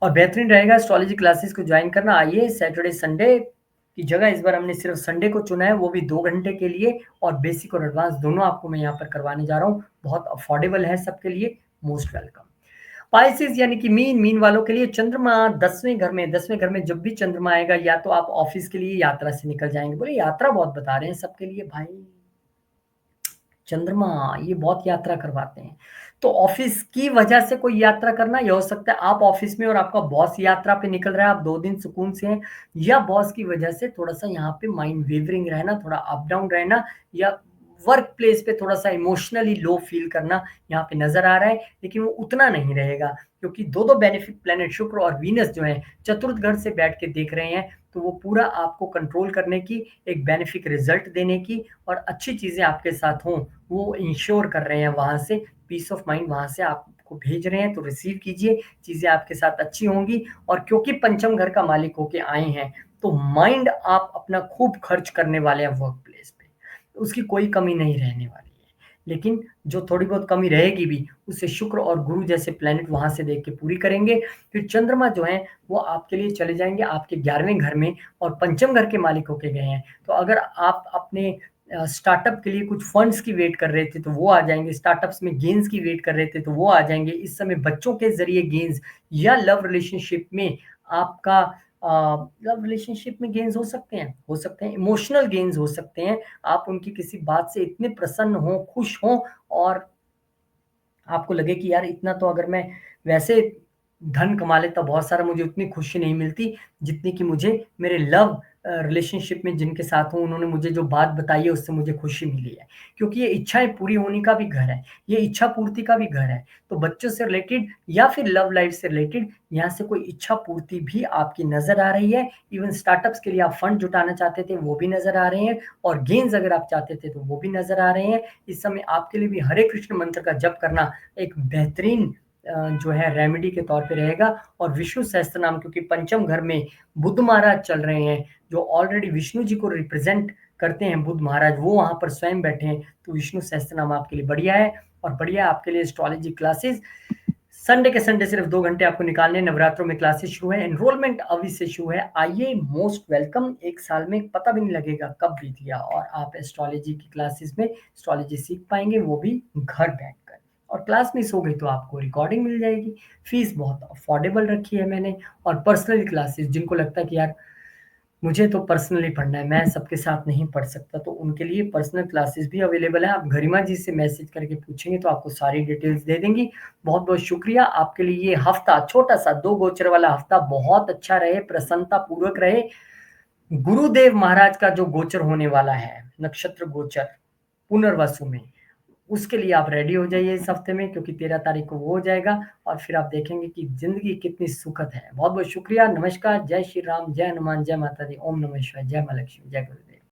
Speaker 1: और बेहतरीन रहेगा एस्ट्रोलॉजी क्लासेस को जॉइन करना। आइए सैटरडे, संडे की जगह इस बार हमने सिर्फ संडे को चुना है, वो भी 2 घंटे के लिए और बेसिक और एडवांस दोनों आपको मैं यहाँ पर करवाने जा रहा हूँ। बहुत अफोर्डेबल है सबके लिए, मोस्ट वेलकम। पाइसेस यानी कि मीन वालों के लिए चंद्रमा 10वें घर में जब भी चंद्रमा आएगा या तो आप ऑफिस के लिए यात्रा से निकल जाएँगे। बोले यात्रा बहुत बता रहे हैं सबके लिए भाई। चंद्रमा ये बहुत यात्रा करवाते हैं। तो ऑफ़िस की वजह से कोई यात्रा करना ये हो सकता है आप ऑफ़िस में और आपका बॉस यात्रा पे निकल रहा है, आप 2 दिन सुकून से हैं या बॉस की वजह से थोड़ा-सा यहाँ पे माइंड वेवरिंग रहना, थोड़ा अप डाउन रहना या वर्क प्लेस पे थोड़ा-सा इमोशनली लो फ़ील करना यहाँ पे नज़र आ रहा है, लेकिन वो उतना नहीं रहेगा क्योंकि 2-2 बेनिफिक प्लैनेट शुक्र और वीनस जो हैं चतुर्थ घर से बैठ के देख रहे हैं, तो वो पूरा आपको कंट्रोल करने की, एक बेनिफिक रिज़ल्ट देने की और अच्छी चीज़ें आपके साथ हों वो इंश्योर कर रहे हैं वहाँ से, पीस ऑफ माइंड वहाँ से आपको भेज रहे हैं, तो रिसीव कीजिए, चीज़ें आपके साथ अच्छी होंगी और क्योंकि पंचम घर का मालिक होके आए हैं, तो माइंड आप अपना खूब खर्च करने वाले हैं वर्क प्लेस पे, उसकी कोई कमी नहीं रहने वाली है। लेकिन जो थोड़ी बहुत कमी रहेगी भी, उसे शुक्र और गुरु जैसे प्लैनेट वहाँ से देख के पूरी करेंगे। फिर चंद्रमा जो हैं, वो आपके लिए चले जाएँगे आपके 11वें घर में और पंचम घर के मालिक होके गए हैं। तो अगर आप अपने स्टार्टअप के लिए कुछ फंड्स की वेट कर रहे थे, तो वो आ जाएँगे, स्टार्टअप्स में गेन्स की वेट कर रहे थे, तो वो आ जाएँगे। इस समय बच्चों के ज़रिए गेन्स या लव रिलेशनशिप में आपका लव रिलेशनशिप में गेन्स हो सकते हैं, इमोशनल गेन्स हो सकते हैं। आप उनकी किसी बात से इतने प्रसन्न हों, खुश हों और आपको लगे कि यार इतना तो अगर मैं वैसे धन कमा लेता बहुत सारा मुझे उतनी खुशी नहीं मिलती जितनी कि मुझे मेरे लव रिलेशनशिप में जिनके साथ हूँ उन्होंने मुझे जो बात बताई है उससे मुझे खुशी मिली है। क्योंकि ये इच्छाएँ पूरी होने का भी घर है, ये इच्छा पूर्ति का भी घर है। तो बच्चों से रिलेटेड या फिर लव लाइफ से रिलेटेड यहाँ से कोई इच्छा पूर्ति भी आपकी नज़र आ रही है। इवन स्टार्टअप्स के लिए आप फंड जुटाना चाहते थे वो भी नज़र आ रहे हैं और गेन्स अगर आप चाहते थे तो वो भी नज़र आ रहे हैं। इस समय आपके लिए भी हरे कृष्ण मंत्र का जप करना एक बेहतरीन जो है रेमेडी के तौर पे रहेगा और विष्णु सहस्त्रनाम क्योंकि पंचम घर में बुध महाराज चल रहे हैं, जो ऑलरेडी विष्णु जी को रिप्रेज़ेंट करते हैं बुध महाराज, वो वहाँ पर स्वयं बैठे हैं, तो विष्णु सहस्त्रनाम आपके लिए बढ़िया है और बढ़िया आपके लिए एस्ट्रोलॉजी क्लासेस संडे के संडे सिर्फ 2 घंटे आपको निकालने हैं, नवरात्रों में क्लासेस शुरू है, एनरोलमेंट अभी से शुरू है। आइए मोस्ट वेलकम 1 साल में पता भी नहीं लगेगा कब बीत गया और आप एस्ट्रोलॉजी की क्लासेस में एस्ट्रोलॉजी सीख पाएँगे, वो भी घर बैठकर। और क्लास मिस हो गई तो आपको रिकॉर्डिंग मिल जाएगी। फीस बहुत अफोर्डेबल रखी है मैंने और पर्सनल क्लासेस जिनको लगता है कि यार मुझे तो पर्सनली पढ़ना है, मैं सबके साथ नहीं पढ़ सकता, तो उनके लिए पर्सनल क्लासेस भी अवेलेबल है। आप गरिमा जी से मैसेज करके पूछेंगे तो आपको सारी डिटेल्स दे देंगी। बहुत-बहुत शुक्रिया, आपके लिए ये हफ्ता छोटा-सा 2 गोचर वाला हफ्ता बहुत अच्छा रहे, प्रसन्नता पूर्वक रहे। गुरुदेव महाराज का जो गोचर होने वाला है, नक्षत्र गोचर पुनर्वसु में, उसके लिए आप रेडी हो जाइए इस हफ्ते में, क्योंकि 13 तारीख को वो हो जाएगा और फिर आप देखेंगे कि ज़िंदगी कितनी सुखद है। बहुत-बहुत शुक्रिया, नमस्कार, जय श्री राम, जय हनुमान, जय माता दी, ओम नमः शिवाय, जय माँ लक्ष्मी, जय गुरुदेव।